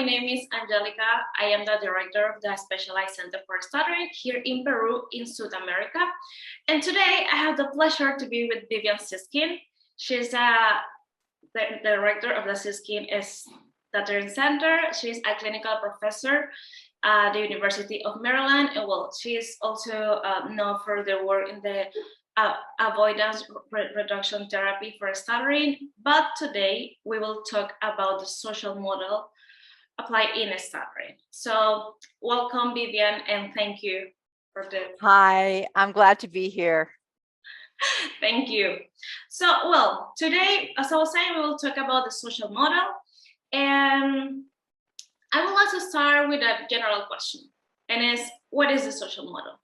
name is Angelica. I am the director of the Specialized Center for Stuttering here in Peru, in South America. And today I have the pleasure to be with Vivian Siskin. She's the director of the Siskin Stuttering Center. She's a clinical professor at the University of Maryland. And well, she is also known for their work in the avoidance reduction therapy for stuttering. But today we will talk about the social model applied in stuttering. So welcome, Vivian, and thank you for the. Hi, I'm glad to be here. Thank you. So, well, today, as I was saying, we will talk about the social model. And I would like to start with a general question, and is, what is the social model?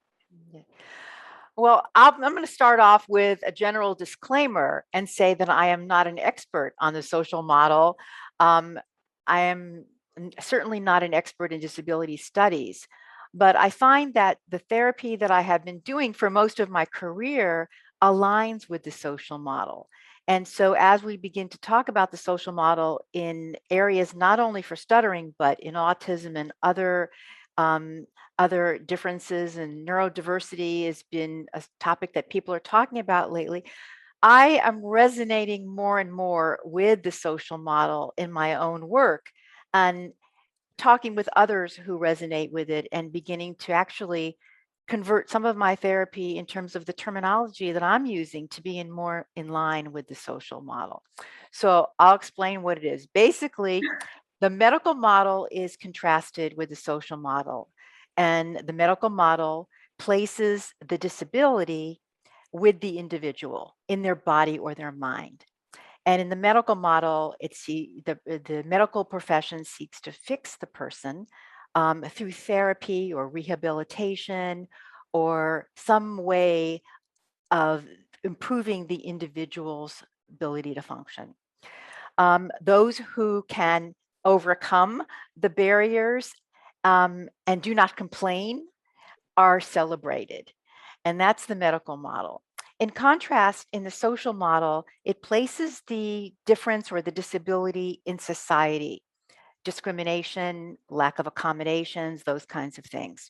Well, I'm going to start off with a general disclaimer and say that I am not an expert on the social model. I am certainly not an expert in disability studies, but I find that the therapy that I have been doing for most of my career aligns with the social model. And so as we begin to talk about the social model in areas not only for stuttering, but in autism and other differences, and neurodiversity has been a topic that people are talking about lately, I am resonating more and more with the social model in my own work and talking with others who resonate with it and beginning to actually convert some of my therapy in terms of the terminology that I'm using to be more in line with the social model. So I'll explain what it is. Basically, the medical model is contrasted with the social model, and the medical model places the disability with the individual in their body or their mind. And in the medical model, the medical profession seeks to fix the person through therapy or rehabilitation or some way of improving the individual's ability to function. Those who can overcome the barriers and do not complain are celebrated. And that's the medical model. In contrast, in the social model, it places the difference or the disability in society, discrimination, lack of accommodations, those kinds of things.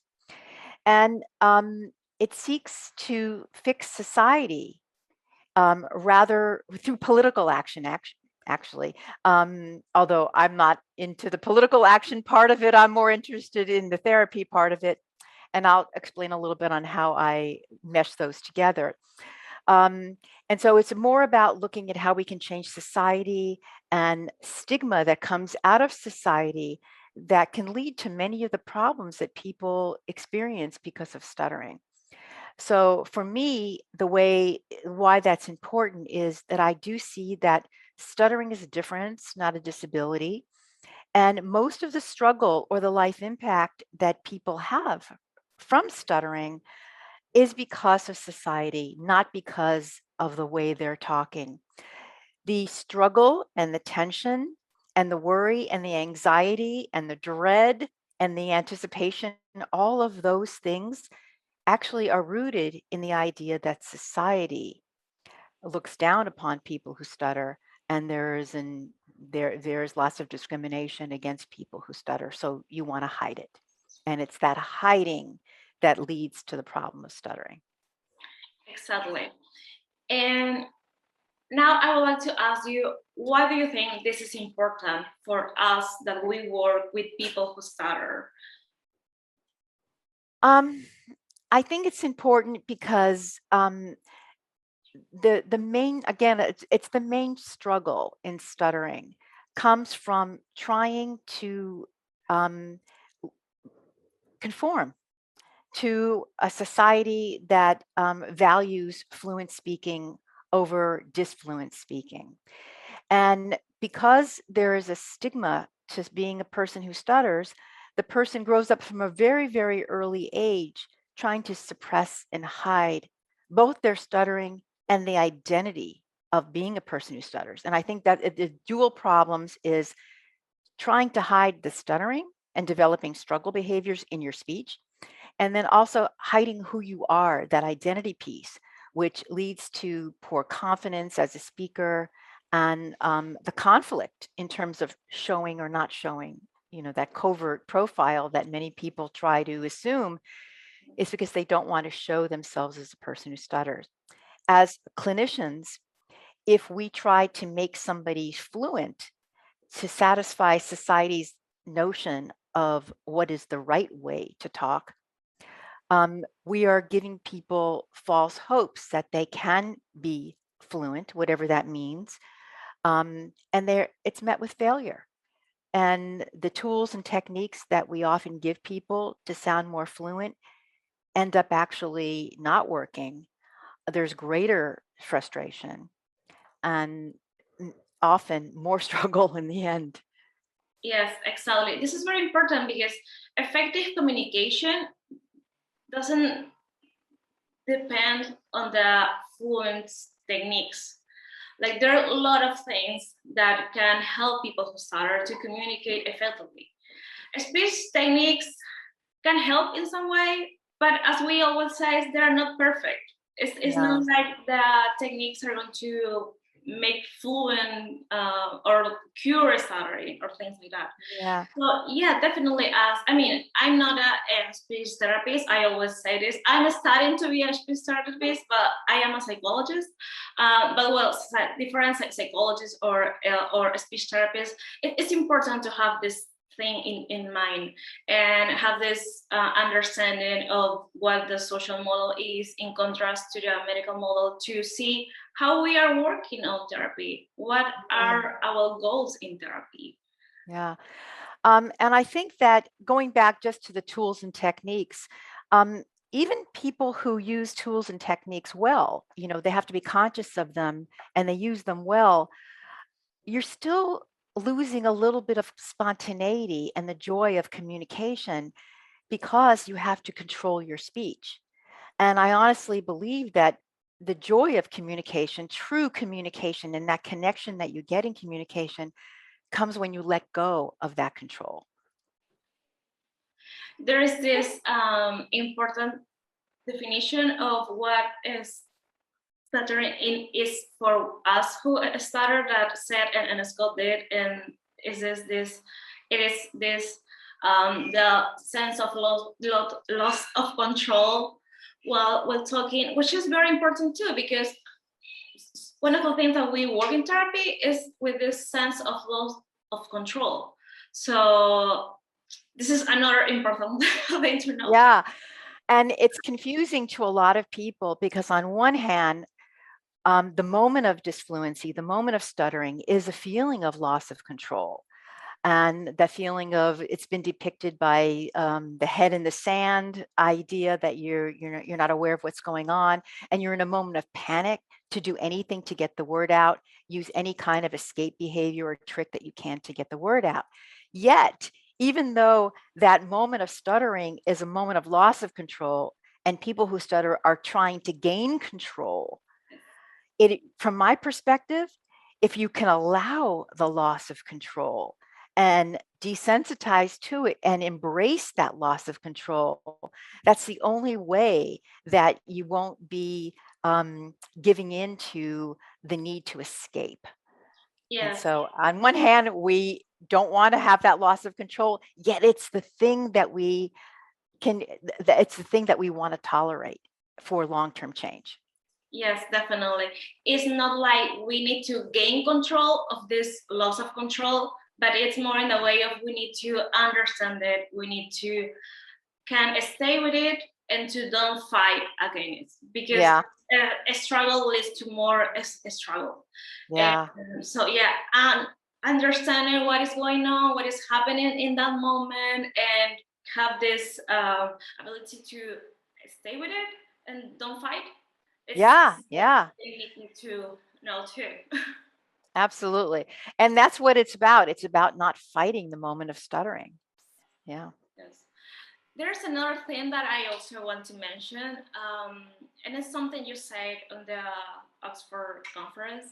And it seeks to fix society rather through political action, actually. Although I'm not into the political action part of it, I'm more interested in the therapy part of it. And I'll explain a little bit on how I mesh those together. And so it's more about looking at how we can change society and stigma that comes out of society that can lead to many of the problems that people experience because of stuttering. So for me, why that's important is that I do see that stuttering is a difference, not a disability. And most of the struggle or the life impact that people have from stuttering is because of society, not because of the way they're talking. The struggle and the tension and the worry and the anxiety and the dread and the anticipation, all of those things actually are rooted in the idea that society looks down upon people who stutter, and there's lots of discrimination against people who stutter. So you want to hide it. And it's that hiding that leads to the problem of stuttering. Exactly. And now I would like to ask you, why do you think this is important for us that we work with people who stutter? I think it's important because the main, again, it's the main struggle in stuttering comes from trying to conform to a society that values fluent speaking over disfluent speaking. And because there is a stigma to being a person who stutters, the person grows up from a very, very early age trying to suppress and hide both their stuttering and the identity of being a person who stutters. And I think that the dual problems is trying to hide the stuttering and developing struggle behaviors in your speech, and then also hiding who you are, that identity piece, which leads to poor confidence as a speaker and the conflict in terms of showing or not showing that covert profile that many people try to assume is because they don't want to show themselves as a person who stutters. As clinicians, if we try to make somebody fluent to satisfy society's notion of what is the right way to talk, we are giving people false hopes that they can be fluent, whatever that means, and it's met with failure. And the tools and techniques that we often give people to sound more fluent end up actually not working. There's greater frustration and often more struggle in the end. Yes, exactly. This is very important because effective communication doesn't depend on the fluent techniques. Like there are a lot of things that can help people who stutter to communicate effectively. Speech techniques can help in some way, but as we always say, they're not perfect. It's Yeah. not like the techniques are going to make fluent or cure stuttering or things like that. Yeah. So yeah, definitely. I'm not a speech therapist. I always say this. I'm studying to be a speech therapist, but I am a psychologist. But well, different psychologists or speech therapists, it's important to have this thing in mind and have this understanding of what the social model is in contrast to the medical model to see how we are working on therapy. What are our goals in therapy? Yeah. And I think that going back just to the tools and techniques, even people who use tools and techniques well, they have to be conscious of them and they use them well. You're still losing a little bit of spontaneity and the joy of communication because you have to control your speech. And I honestly believe that the joy of communication, true communication, and that connection that you get in communication comes when you let go of that control. There is this important definition of what is stuttering is for us who stutter that said and Scott did, and it is this the sense of loss of control while talking, which is very important too, because one of the things that we work in therapy is with this sense of loss of control. So this is another important thing to know. Yeah. And it's confusing to a lot of people because, on one hand, the moment of disfluency, the moment of stuttering, is a feeling of loss of control. And the feeling of it's been depicted by the head in the sand idea that you're not aware of what's going on, and you're in a moment of panic to do anything to get the word out, use any kind of escape behavior or trick that you can to get the word out. Yet, even though that moment of stuttering is a moment of loss of control, and people who stutter are trying to gain control, from my perspective, if you can allow the loss of control and desensitize to it and embrace that loss of control, that's the only way that you won't be giving in to the need to escape. And Yes. so, on one hand, we don't want to have that loss of control, yet it's the thing that we it's the thing that we want to tolerate for long-term change. Yes, definitely. It's not like we need to gain control of this loss of control, but it's more in the way of we need to understand it. We need to can stay with it and to don't fight against it, because Yeah. a struggle leads to more a struggle. Yeah. So yeah, understanding what is going on, what is happening in that moment, and have this ability to stay with it and don't fight. It's Yeah. Yeah. anything to know too. Absolutely. And that's what it's about. It's about not fighting the moment of stuttering. Yeah. Yes. There's another thing that I also want to mention, and it's something you said on the Oxford conference,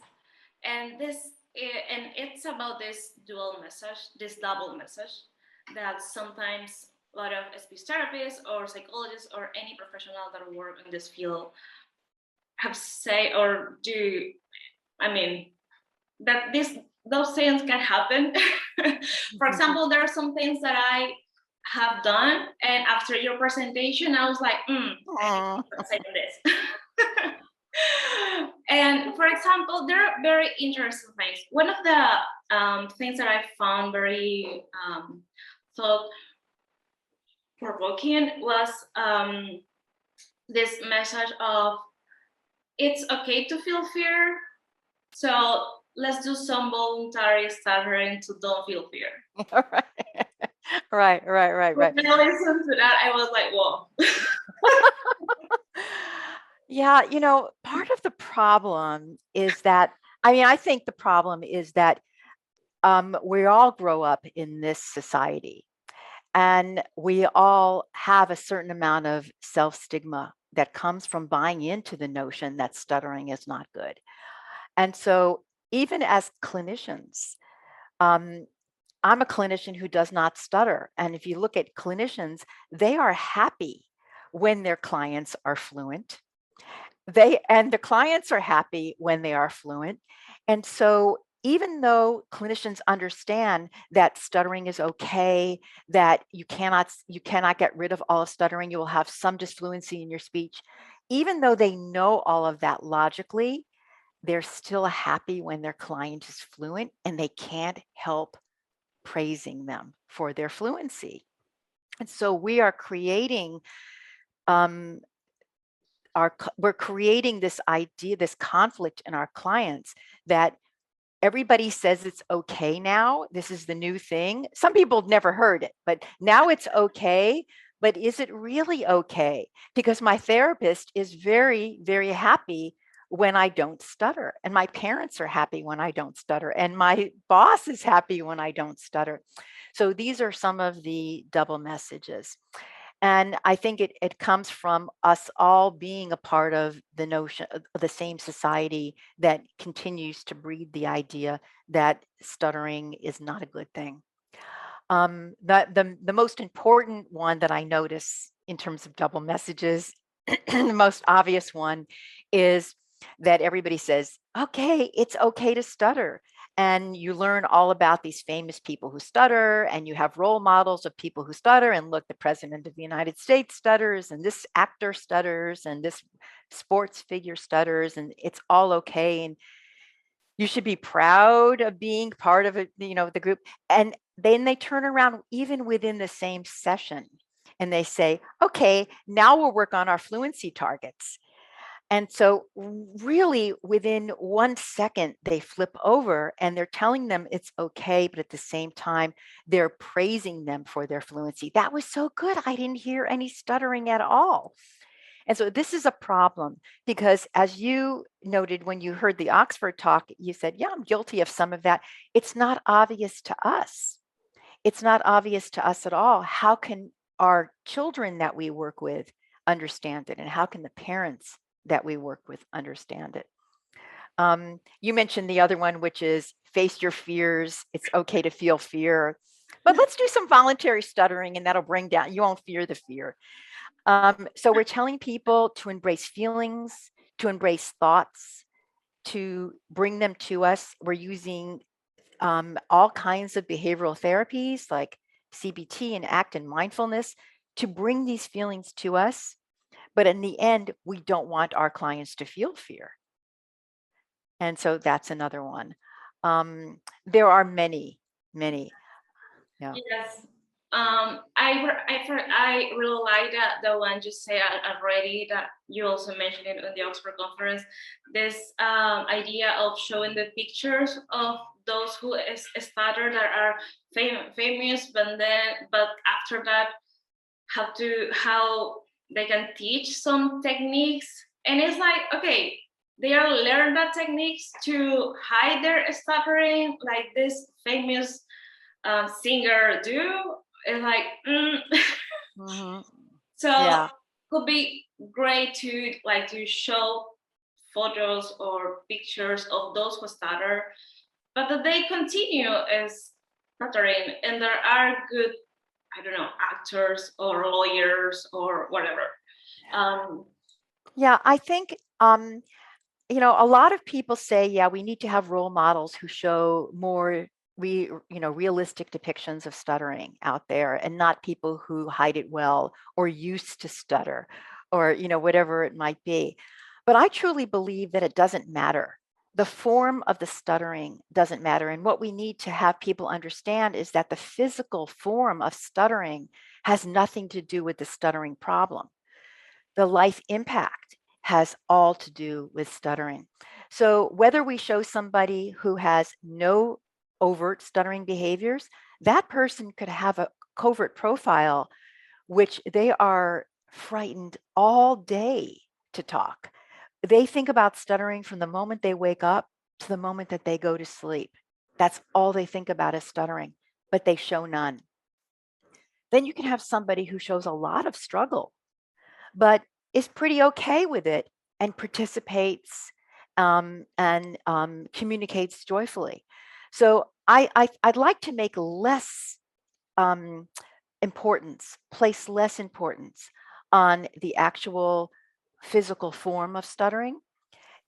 and it's about this dual message, this double message, that sometimes a lot of speech therapists or psychologists or any professional that work in this field have say or do. I mean, that this those things can happen. For example, there are some things that I have done, and after your presentation, I was like, I need to say this. And for example, there are very interesting things. One of the things that I found very thought provoking was this message of it's okay to feel fear. So let's do some voluntary stuttering to don't feel fear. Right. When I listened to that, I was like, whoa. Yeah, part of the problem is that, I think the problem is that we all grow up in this society, and we all have a certain amount of self-stigma that comes from buying into the notion that stuttering is not good. And so even as clinicians, I'm a clinician who does not stutter. And if you look at clinicians, they are happy when their clients are fluent. The clients are happy when they are fluent. And so even though clinicians understand that stuttering is okay, that you cannot get rid of all of stuttering, you will have some disfluency in your speech, even though they know all of that logically, they're still happy when their client is fluent, and they can't help praising them for their fluency. And so we are creating we're creating this idea, this conflict in our clients, that everybody says it's okay now. This is the new thing. Some people have never heard it, but now it's okay. But is it really okay? Because my therapist is very, very happy when I don't stutter, and my parents are happy when I don't stutter, and my boss is happy when I don't stutter. So these are some of the double messages. And I think it comes from us all being a part of the notion of the same society that continues to breed the idea that stuttering is not a good thing. The most important one that I notice in terms of double messages, the most obvious one, is that everybody says, okay, it's okay to stutter. And you learn all about these famous people who stutter, and you have role models of people who stutter. And look, the president of the United States stutters, and this actor stutters, and this sports figure stutters, and it's all okay. And you should be proud of being part of it, the group. And then they turn around even within the same session, and they say, okay, now we'll work on our fluency targets. And so really within 1 second, they flip over and they're telling them it's okay, but at the same time, they're praising them for their fluency. That was so good. I didn't hear any stuttering at all. And so this is a problem because, as you noted when you heard the Oxford talk, you said, yeah, I'm guilty of some of that. It's not obvious to us. It's not obvious to us at all. How can our children that we work with understand it? And how can the parents that we work with understand it? You mentioned the other one, which is face your fears. It's okay to feel fear. But let's do some voluntary stuttering, and that'll bring down, you won't fear the fear. So we're telling people to embrace feelings, to embrace thoughts, to bring them to us. We're using all kinds of behavioral therapies like CBT and ACT and mindfulness to bring these feelings to us. But in the end, we don't want our clients to feel fear. And so that's another one. There are many, many. Yeah. Yes. I really like that the one you said already, that you also mentioned it in the Oxford conference. This idea of showing the pictures of those who stutter that are famous, but after that, how they can teach some techniques, and it's like, okay, they are learn that techniques to hide their stuttering, like this famous singer do. It's like Mm-hmm. so Yeah. could be great to show photos or pictures of those who stutter, but that they continue as stuttering, and there are good, I don't know, actors or lawyers or whatever. Yeah, I think a lot of people say, yeah, we need to have role models who show more realistic depictions of stuttering out there, and not people who hide it well or used to stutter, or whatever it might be. But I truly believe that it doesn't matter. The form of the stuttering doesn't matter. And what we need to have people understand is that the physical form of stuttering has nothing to do with the stuttering problem. The life impact has all to do with stuttering. So whether we show somebody who has no overt stuttering behaviors, that person could have a covert profile, which they are frightened all day to talk. They think about stuttering from the moment they wake up to the moment that they go to sleep. That's all they think about is stuttering, but they show none. Then you can have somebody who shows a lot of struggle, but is pretty okay with it and participates, and communicates joyfully. So I'd like to make less place less importance on the actual physical form of stuttering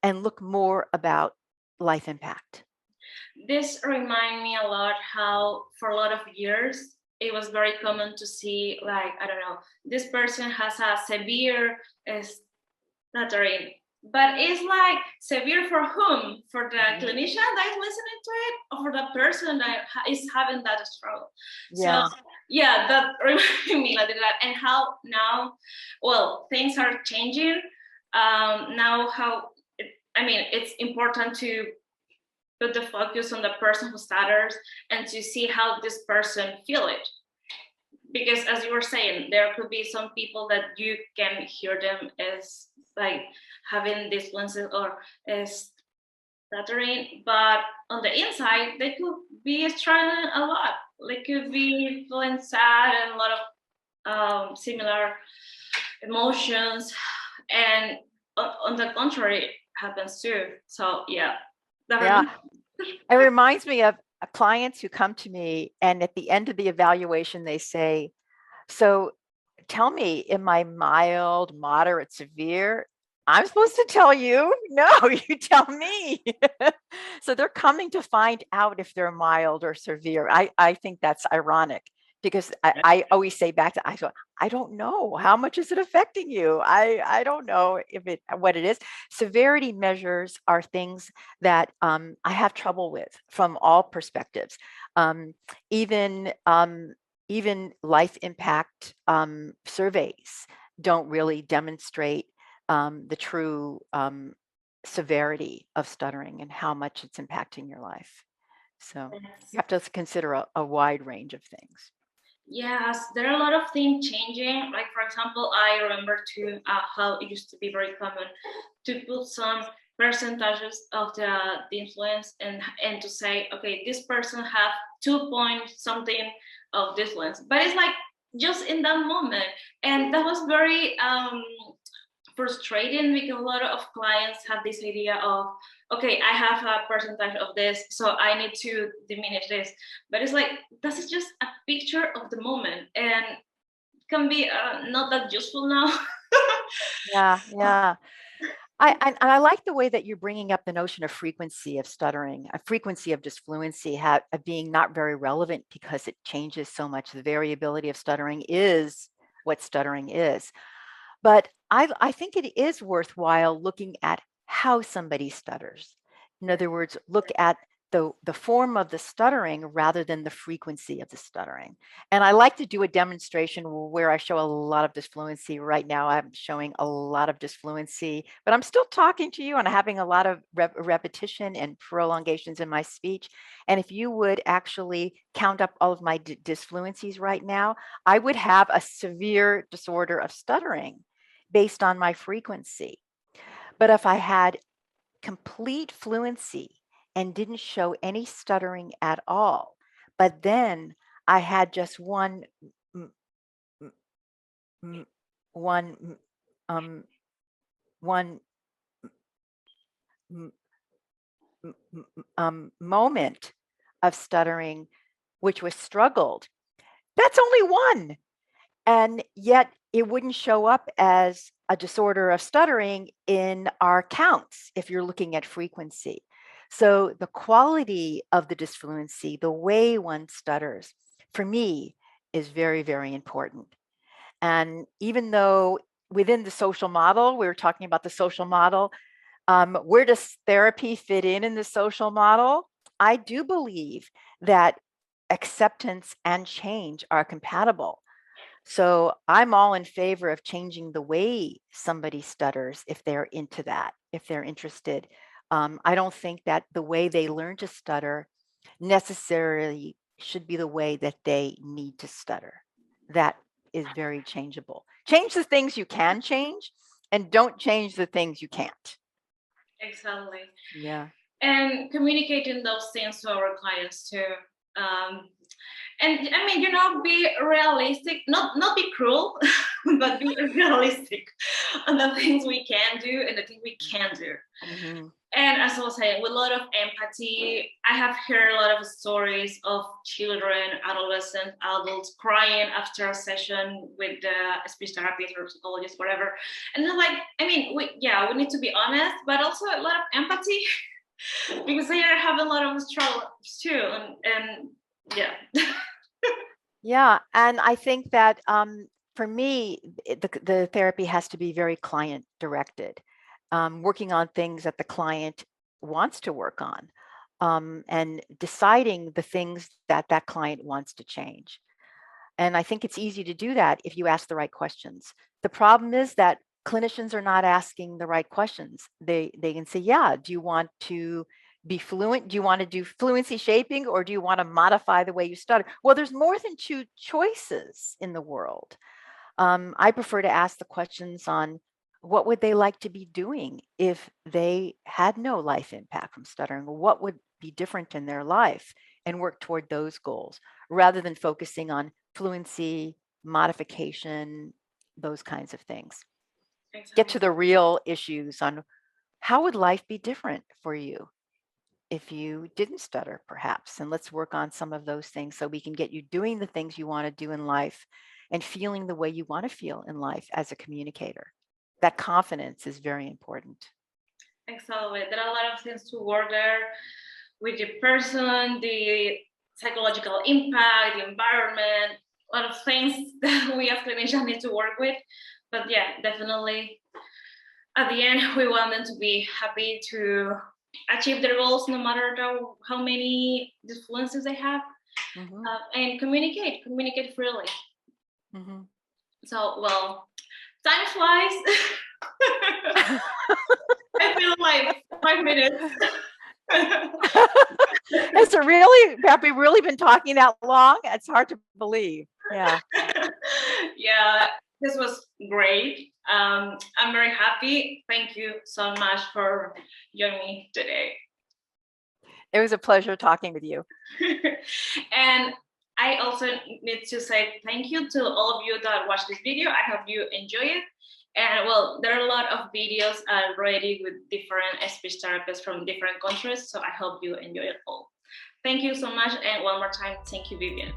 and look more about life impact. This reminds me a lot how for a lot of years it was very common to see, like, I don't know, this person has a severe stuttering, but it's like severe for whom? For the clinician that is listening to it, or for the person that is having that struggle? Yeah. So yeah, that reminded me like that. And how now, well, things are changing. Now how it's important to put the focus on the person who stutters and to see how this person feel it, because as you were saying, there could be some people that you can hear them as like having disfluency or stuttering, but on the inside they could be struggling a lot. They could be feeling sad and a lot of similar emotions, and on the contrary happens too. So yeah, Yeah. It reminds me of clients who come to me, and at the end of the evaluation, they say, so tell me, am I mild, moderate, severe? I'm supposed to tell you? No, you tell me. So they're coming to find out if they're mild or severe. I think that's ironic, because I always say back to, I don't know. How much is it affecting you? I don't know what it is. Severity measures are things that I have trouble with from all perspectives. Um, even even life impact surveys don't really demonstrate the true severity of stuttering and how much it's impacting your life. So you have to consider a wide range of things. Yes, there are a lot of things changing. Like, for example, I remember too how it used to be very common to put some percentages of the influence and to say, okay, this person have 2 point something of influence, but it's like just in that moment, and that was very frustrating, because a lot of clients have this idea of, okay, I have a percentage of this, so I need to diminish this. But it's like, this is just a picture of the moment and can be not that useful now. Yeah. I like the way that you're bringing up the notion of frequency of stuttering, a frequency of disfluency of being not very relevant because it changes so much. The variability of stuttering is what stuttering is. But I think it is worthwhile looking at how somebody stutters. In other words, look at the form of the stuttering rather than the frequency of the stuttering. And I like to do a demonstration where I show a lot of disfluency. Right now, I'm showing a lot of disfluency, but I'm still talking to you and having a lot of repetition and prolongations in my speech. And if you would actually count up all of my disfluencies right now, I would have a severe disorder of stuttering based on my frequency. But if I had complete fluency and didn't show any stuttering at all, but then I had just one one one moment of stuttering, which was struggled, that's only one. And yet it wouldn't show up as a disorder of stuttering in our counts if you're looking at frequency. So the quality of the disfluency, the way one stutters, for me, is very, very important. And even though within the social model, we were talking about the social model, where does therapy fit in the social model? I do believe that acceptance and change are compatible. So I'm all in favor of changing the way somebody stutters if they're into that, if they're interested. I don't think that the way they learn to stutter necessarily should be the way that they need to stutter. That is very changeable. Change the things you can change and don't change the things you can't. Exactly. Yeah. And communicating those things to our clients too. And I mean, you know, be realistic, not be cruel, but be realistic on the things we can do and the things we can't do. Mm-hmm. And as I was saying, with a lot of empathy, I have heard a lot of stories of children, adolescents, adults crying after a session with the speech therapist or psychologist, whatever. And they're like, I mean, we need to be honest, but also a lot of empathy because they are having a lot of struggles too. And yeah. Yeah, and I think that for me, the therapy has to be very client directed, working on things that the client wants to work on, and deciding the things that that client wants to change. And I think it's easy to do that if you ask the right questions. The problem is that clinicians are not asking the right questions. They can say, yeah, do you want to be fluent? Do you want to do fluency shaping, or do you want to modify the way you stutter? Well, there's more than two choices in the world. I prefer to ask the questions on what would they like to be doing if they had no life impact from stuttering? What would be different in their life, and work toward those goals rather than focusing on fluency, modification, those kinds of things. Get to Exactly. the real issues on how would life be different for you if you didn't stutter, perhaps. And let's work on some of those things so we can get you doing the things you want to do in life and feeling the way you want to feel in life as a communicator. That confidence is very important. Exactly. There are a lot of things to work there with the person, the psychological impact, the environment, a lot of things that we as clinicians need to work with. But yeah, definitely at the end, we want them to be happy to achieve their goals no matter how many disfluencies they have, Mm-hmm. and communicate freely. Mm-hmm. So, well, time flies. I feel like 5 minutes. Have we really been talking that long? It's hard to believe. Yeah. Yeah, this was great. I'm very happy. Thank you so much for joining me today. It was a pleasure talking with you. And I also need to say thank you to all of you that watched this video. I hope you enjoy it. And well, there are a lot of videos already with different speech therapists from different countries. So I hope you enjoy it all. Thank you so much. And one more time, thank you, Vivian.